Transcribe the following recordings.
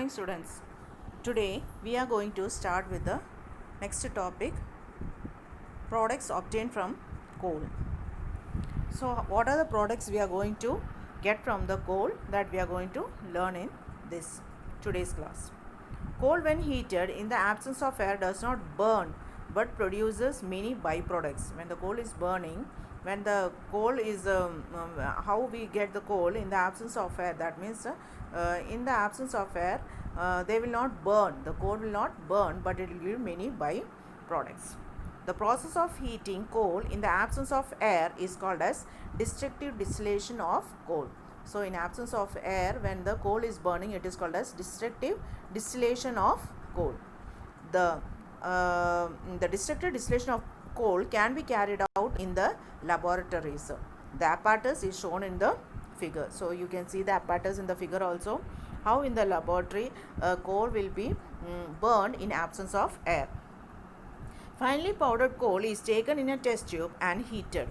Students, today we are going to start with the next topic, products obtained from coal. So what are the products we are going to get from the coal that we are going to learn in this today's class. Coal when heated in the absence of air does not burn but produces many byproducts. When the coal is burning, when the coal is how we get the coal in the absence of air, that means in the absence of air they will not burn, the coal will not burn, but it will give many byproducts. The process of heating coal in the absence of air is called as destructive distillation of coal. So in absence of air, when the coal is burning, it is called as destructive distillation of coal. The destructive distillation of coal can be carried out in the laboratories. The apparatus is shown in the figure. So you can see the apparatus in the figure also, how in the laboratory coal will be burned in absence of air. Finely powdered coal is taken in a test tube and heated.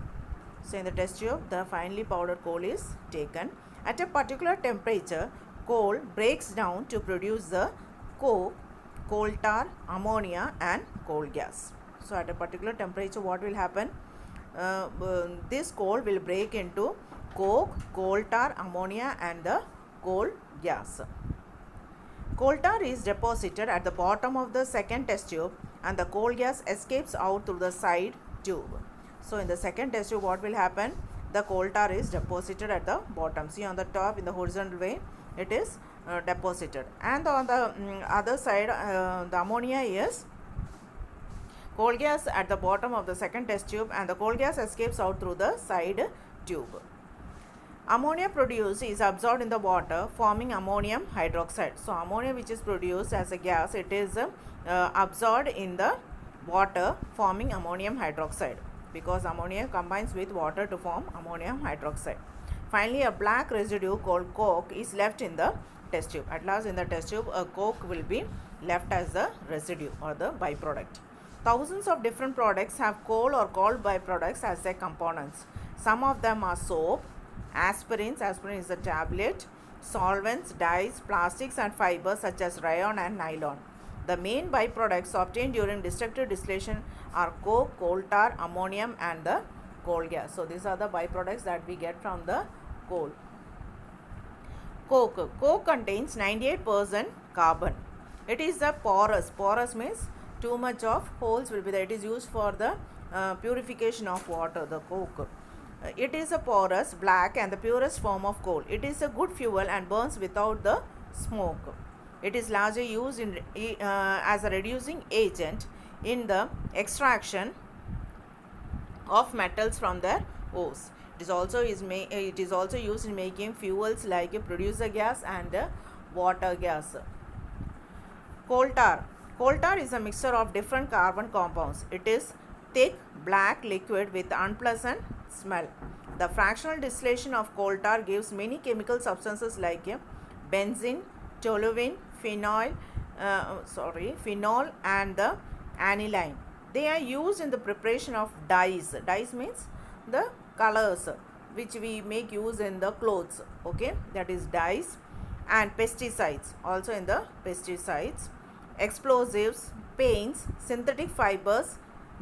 So in the test tube, the finely powdered coal is taken. At a particular temperature, coal breaks down to produce the coke, coal tar, ammonia and coal gas. So at a particular temperature, what will happen? This coal will break into coke, coal tar, ammonia and the coal gas. Coal tar is deposited at the bottom of the second test tube and the coal gas escapes out through the side tube. So in the second test tube, what will happen? The coal tar is deposited at the bottom. See, on the top in the horizontal way it is deposited, and on the other side the ammonia is coal gas at the bottom of the second test tube and the coal gas escapes out through the side tube. Ammonia produced is absorbed in the water, forming ammonium hydroxide. So ammonia which is produced as a gas, it is absorbed in the water, forming ammonium hydroxide, because ammonia combines with water to form ammonium hydroxide. Finally, a black residue called coke is left in the test tube. At last, in the test tube, a coke will be left as the residue or the byproduct. Thousands of different products have coal or coal byproducts as their components. Some of them are soap, aspirins, aspirin is a tablet, solvents, dyes, plastics and fibers such as rayon and nylon. The main byproducts obtained during destructive distillation are coke, coal tar, ammonium and the coal gas. So these are the byproducts that we get from the coal. Coke. Coke contains 98% carbon. It is a porous. Porous means too much of holes will be there. It is used for the purification of water, the coke. It is a porous, black and the purest form of coal. It is a good fuel and burns without the smoke. It is largely used in, as a reducing agent in the extraction of metals from their ores. It is also used in making fuels like producer gas and water gas. Coal tar. Coal tar is a mixture of different carbon compounds. It is thick, black liquid with unpleasant smell. The fractional distillation of coal tar gives many chemical substances like benzene, toluene, phenol and the aniline. They are used in the preparation of dyes. Dyes means the colors which we make use in the clothes. Okay, that is dyes. And pesticides, also in the pesticides, explosives, paints, synthetic fibers,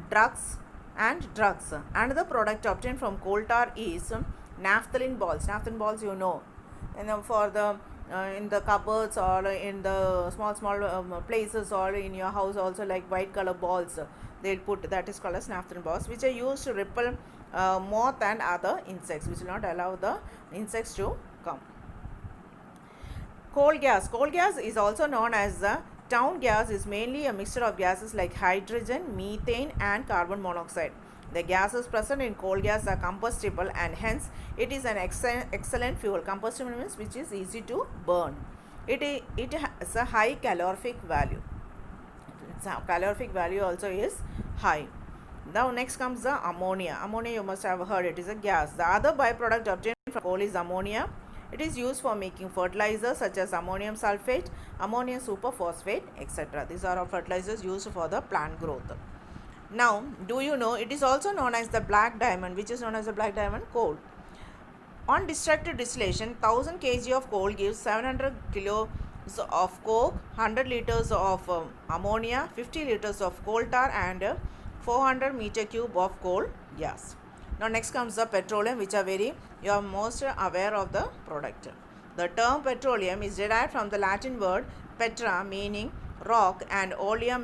drugs. Another product obtained from coal tar is naphthalene balls. Naphthalene balls, you know, and for the in the cupboards or in the small places or in your house also, like white color balls they'll put, that is called as naphthalene balls, which are used to repel moth and other insects, which will not allow the insects to come. Coal gas. Coal gas is also known as the town gas, is mainly a mixture of gases like hydrogen, methane and carbon monoxide. The gases present in coal gas are combustible and hence it is an excellent fuel. Combustible means which is easy to burn. It has a high calorific value. Its calorific value also is high. Now next comes the ammonia. Ammonia, you must have heard, it is a gas. The other byproduct obtained from coal is ammonia. It is used for making fertilizers such as ammonium sulfate, ammonium superphosphate, etc. These are all fertilizers used for the plant growth. Now, do you know it is also known as the black diamond? Which is known as the black diamond? Coal. On destructive distillation, 1000 kg of coal gives 700 kilo of coke, 100 liters of ammonia, 50 liters of coal tar, and 400 meter cube of coal gas. Now next comes the petroleum, which are you are most aware of the product. The term petroleum is derived from the Latin word petra, meaning rock, and oleum